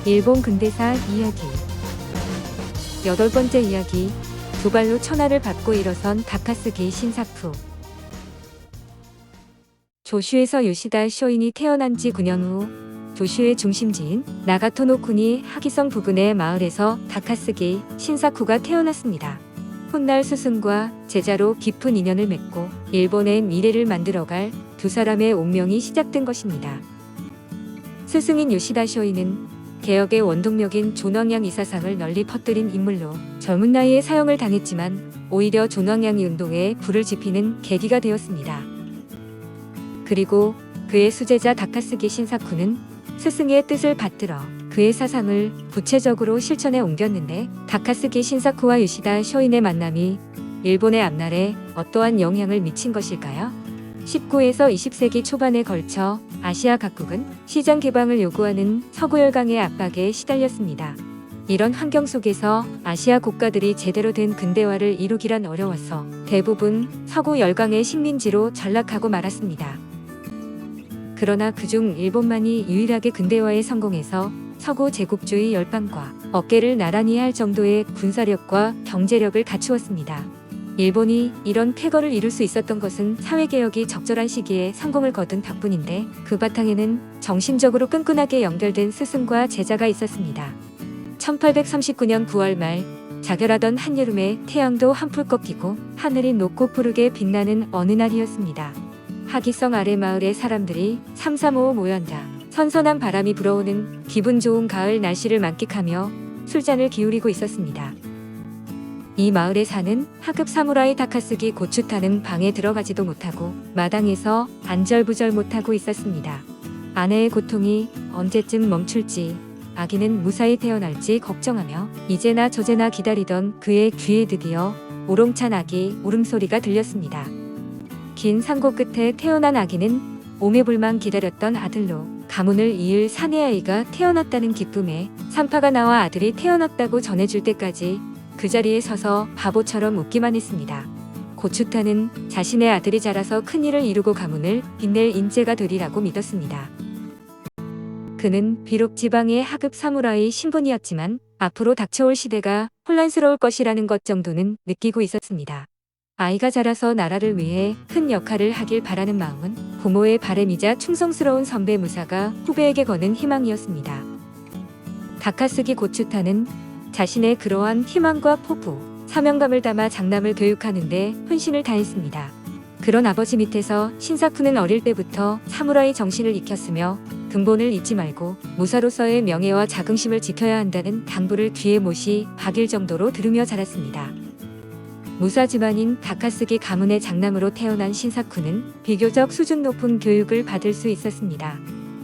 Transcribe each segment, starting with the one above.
일본 근대사 이야기. 8번째 이야기. 두 발로 천하를 밟고 일어선 다카스기 신사쿠. 조슈에서 요시다 쇼인이 태어난 지 9년 후 조슈의 중심지인 나가토노쿠니 하기성 부근의 마을에서 다카스기 신사쿠가 태어났습니다. 훗날 스승과 제자로 깊은 인연을 맺고 일본의 미래를 만들어갈 두 사람의 운명이 시작된 것입니다. 스승인 요시다 쇼인은 개혁의 원동력인 존왕양 이사상을 널리 퍼뜨린 인물로 젊은 나이에 사형을 당했지만 오히려 존왕양이 운동에 불을 지피는 계기가 되었습니다. 그리고 그의 수제자 다카스기 신사쿠는 스승의 뜻을 받들어 그의 사상을 구체적으로 실천에 옮겼는데, 다카스기 신사쿠와 요시다 쇼인의 만남이 일본의 앞날에 어떠한 영향을 미친 것일까요? 19에서 20세기 초반에 걸쳐 아시아 각국은 시장 개방을 요구하는 서구 열강의 압박에 시달렸습니다. 이런 환경 속에서 아시아 국가들이 제대로 된 근대화를 이루기란 어려워서 대부분 서구 열강의 식민지로 전락하고 말았습니다. 그러나 그중 일본만이 유일하게 근대화에 성공해서 서구 제국주의 열방과 어깨를 나란히 할 정도의 군사력과 경제력을 갖추었습니다. 일본이 이런 쾌거를 이룰 수 있었던 것은 사회개혁이 적절한 시기에 성공을 거둔 덕분인데, 그 바탕에는 정신적으로 끈끈하게 연결된 스승과 제자가 있었습니다. 1839년 9월 말, 자결하던 한여름에 태양도 한풀 꺾이고 하늘이 높고 푸르게 빛나는 어느 날이었습니다. 하기성 아래 마을의 사람들이 삼삼오오 모여앉아 선선한 바람이 불어오는 기분 좋은 가을 날씨를 만끽하며 술잔을 기울이고 있었습니다. 이 마을에 사는 하급 사무라이 다카스기 고추타는 방에 들어가지도 못하고 마당에서 안절부절 못하고 있었습니다. 아내의 고통이 언제쯤 멈출지, 아기는 무사히 태어날지 걱정하며 이제나 저제나 기다리던 그의 귀에 드디어 우렁찬 아기 울음소리가 들렸습니다. 긴 상고 끝에 태어난 아기는 오매불망 기다렸던 아들로 가문을 이을 사내아이가 태어났다는 기쁨에 산파가 나와 아들이 태어났다고 전해줄 때까지 그 자리에 서서 바보처럼 웃기만 했습니다. 고추타는 자신의 아들이 자라서 큰일을 이루고 가문을 빛낼 인재가 되리라고 믿었습니다. 그는 비록 지방의 하급 사무라이 신분이었지만 앞으로 닥쳐올 시대가 혼란스러울 것이라는 것 정도는 느끼고 있었습니다. 아이가 자라서 나라를 위해 큰 역할을 하길 바라는 마음은 부모의 바람이자 충성스러운 선배 무사가 후배에게 거는 희망이었습니다. 다카스기 고추타는 자신의 그러한 희망과 포부, 사명감을 담아 장남을 교육하는데 혼신을 다했습니다. 그런 아버지 밑에서 신사쿠는 어릴 때부터 사무라이 정신을 익혔으며 근본을 잊지 말고 무사로서의 명예와 자긍심을 지켜야 한다는 당부를 귀에 못이 박일 정도로 들으며 자랐습니다. 무사 집안인 다카스기 가문의 장남으로 태어난 신사쿠는 비교적 수준 높은 교육을 받을 수 있었습니다.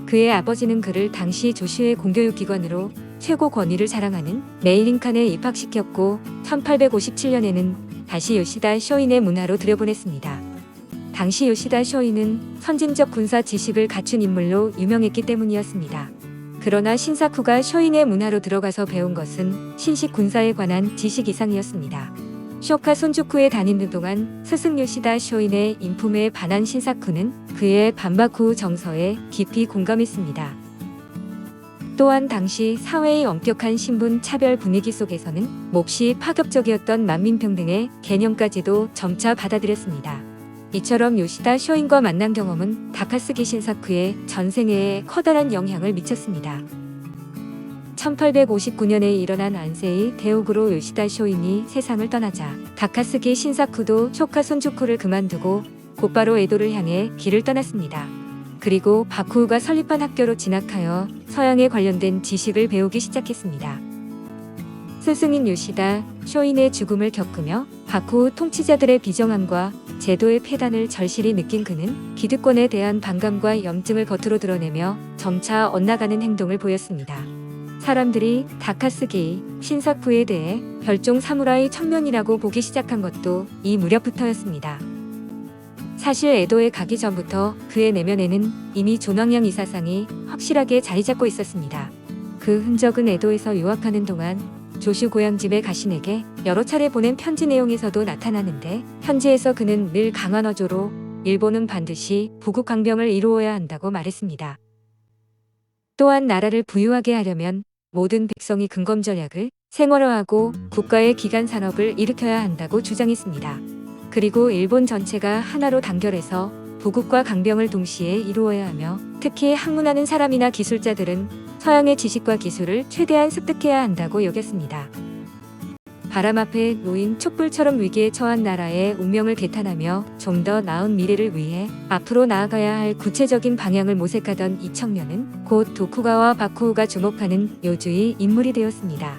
그의 아버지는 그를 당시 조슈의 공교육기관으로 최고 권위를 자랑하는 메이린칸에 입학시켰고 1857년에는 다시 요시다 쇼인의 문화로 들여보냈습니다. 당시 요시다 쇼인은 선진적 군사 지식을 갖춘 인물로 유명했기 때문이었습니다. 그러나 신사쿠가 쇼인의 문화로 들어가서 배운 것은 신식 군사에 관한 지식 이상이었습니다. 쇼카 손주쿠에 다니는 동안 스승 요시다 쇼인의 인품에 반한 신사쿠는 그의 반바쿠 정서에 깊이 공감했습니다. 또한 당시 사회의 엄격한 신분 차별 분위기 속에서는 몹시 파격적이었던 만민평등의 개념까지도 점차 받아들였습니다. 이처럼 요시다 쇼인과 만난 경험은 다카스기 신사쿠의 전생애에 커다란 영향을 미쳤습니다. 1859년에 일어난 안세이 대옥으로 요시다 쇼인이 세상을 떠나자 다카스기 신사쿠도 쇼카 손주쿠를 그만두고 곧바로 에도를 향해 길을 떠났습니다. 그리고 바쿠우가 설립한 학교로 진학하여 서양에 관련된 지식을 배우기 시작했습니다. 스승인 요시다 쇼인의 죽음을 겪으며 바쿠우 통치자들의 비정함과 제도의 폐단을 절실히 느낀 그는 기득권에 대한 반감과 염증을 겉으로 드러내며 점차 엇나가는 행동을 보였습니다. 사람들이 다카스기 신사쿠에 대해 별종 사무라이 청년이라고 보기 시작한 것도 이 무렵부터였습니다. 사실 에도에 가기 전부터 그의 내면에는 이미 존왕양 이사상이 확실하게 자리 잡고 있었습니다. 그 흔적은 에도에서 유학하는 동안 조슈 고향집의 가신에게 여러 차례 보낸 편지 내용에서도 나타나는데, 편지에서 그는 늘 강한 어조로 일본은 반드시 부국강병을 이루어야 한다고 말했습니다. 또한 나라를 부유하게 하려면 모든 백성이 근검 전략을 생활화하고 국가의 기간 산업을 일으켜야 한다고 주장했습니다. 그리고 일본 전체가 하나로 단결해서 부국과 강병을 동시에 이루어야 하며 특히 학문하는 사람이나 기술자들은 서양의 지식과 기술을 최대한 습득해야 한다고 여겼습니다. 바람 앞에 놓인 촛불처럼 위기에 처한 나라의 운명을 개탄하며 좀 더 나은 미래를 위해 앞으로 나아가야 할 구체적인 방향을 모색하던 이 청년은 곧 도쿠가와 바쿠우가 주목하는 요주의 인물이 되었습니다.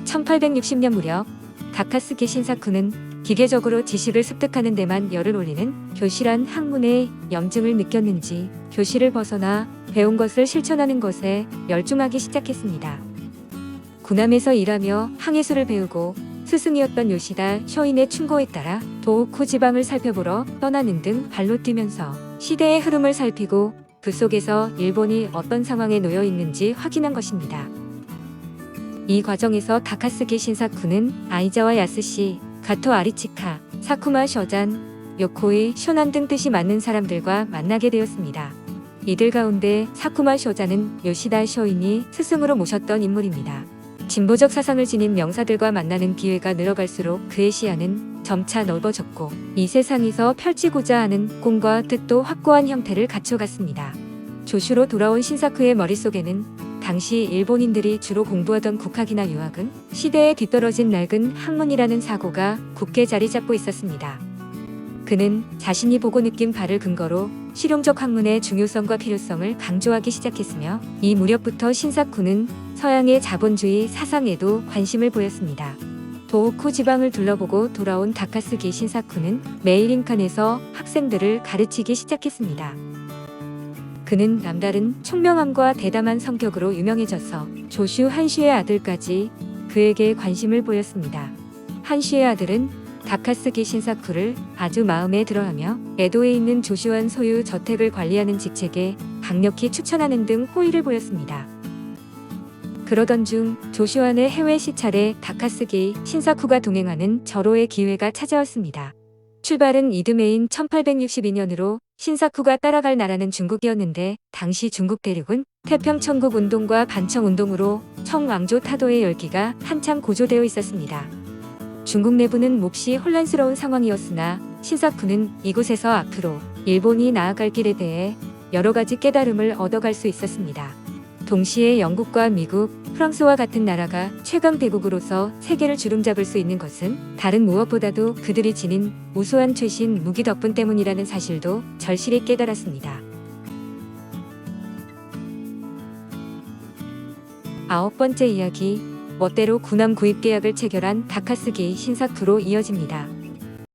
1860년 무렵 다카스키 신사쿠는 기계적으로 지식을 습득하는 데만 열을 올리는 교실한 학문의 염증을 느꼈는지 교실을 벗어나 배운 것을 실천하는 것에 열중하기 시작했습니다. 군함에서 일하며 항해술을 배우고 스승이었던 요시다 쇼인의 충고에 따라 도호쿠 지방을 살펴보러 떠나는 등 발로 뛰면서 시대의 흐름을 살피고 그 속에서 일본이 어떤 상황에 놓여 있는지 확인한 것입니다. 이 과정에서 다카스키 신사쿠는 아이자와 야스시, 가토 아리치카, 사쿠마 쇼잔, 요코이 쇼난 등 뜻이 맞는 사람들과 만나게 되었습니다. 이들 가운데 사쿠마 쇼잔은 요시다 쇼인이 스승으로 모셨던 인물입니다. 진보적 사상을 지닌 명사들과 만나는 기회가 늘어갈수록 그의 시야는 점차 넓어졌고 이 세상에서 펼치고자 하는 꿈과 뜻도 확고한 형태를 갖춰갔습니다. 조슈로 돌아온 신사쿠의 머릿속에는 당시 일본인들이 주로 공부하던 국학이나 유학은 시대에 뒤떨어진 낡은 학문이라는 사고가 굳게 자리 잡고 있었습니다. 그는 자신이 보고 느낀 바를 근거로 실용적 학문의 중요성과 필요성을 강조하기 시작했으며 이 무렵부터 신사쿠는 서양의 자본주의 사상에도 관심을 보였습니다. 도호쿠 지방을 둘러보고 돌아온 다카스기 신사쿠는 메이린칸에서 학생들을 가르치기 시작했습니다. 그는 남다른 총명함과 대담한 성격으로 유명해져서 조슈 한슈의 아들까지 그에게 관심을 보였습니다. 한슈의 아들은 다카스기 신사쿠를 아주 마음에 들어하며 에도에 있는 조슈안 소유 저택을 관리하는 직책에 강력히 추천하는 등 호의를 보였습니다. 그러던 중 조슈안의 해외 시찰에 다카스기 신사쿠가 동행하는 절호의 기회가 찾아왔습니다. 출발은 이듬해인 1862년으로 신사쿠가 따라갈 나라는 중국이었는데 당시 중국 대륙은 태평천국 운동과 반청 운동으로 청왕조 타도의 열기가 한참 고조되어 있었습니다. 중국 내부는 몹시 혼란스러운 상황이었으나 신사쿠는 이곳에서 앞으로 일본이 나아갈 길에 대해 여러 가지 깨달음을 얻어갈 수 있었습니다. 동시에 영국과 미국, 프랑스와 같은 나라가 최강 대국으로서 세계를 주름잡을 수 있는 것은 다른 무엇보다도 그들이 지닌 우수한 최신 무기 덕분 때문이라는 사실도 절실히 깨달았습니다. 9번째 이야기, 멋대로 군함 구입 계약을 체결한 다카스기 신사쿠로 이어집니다.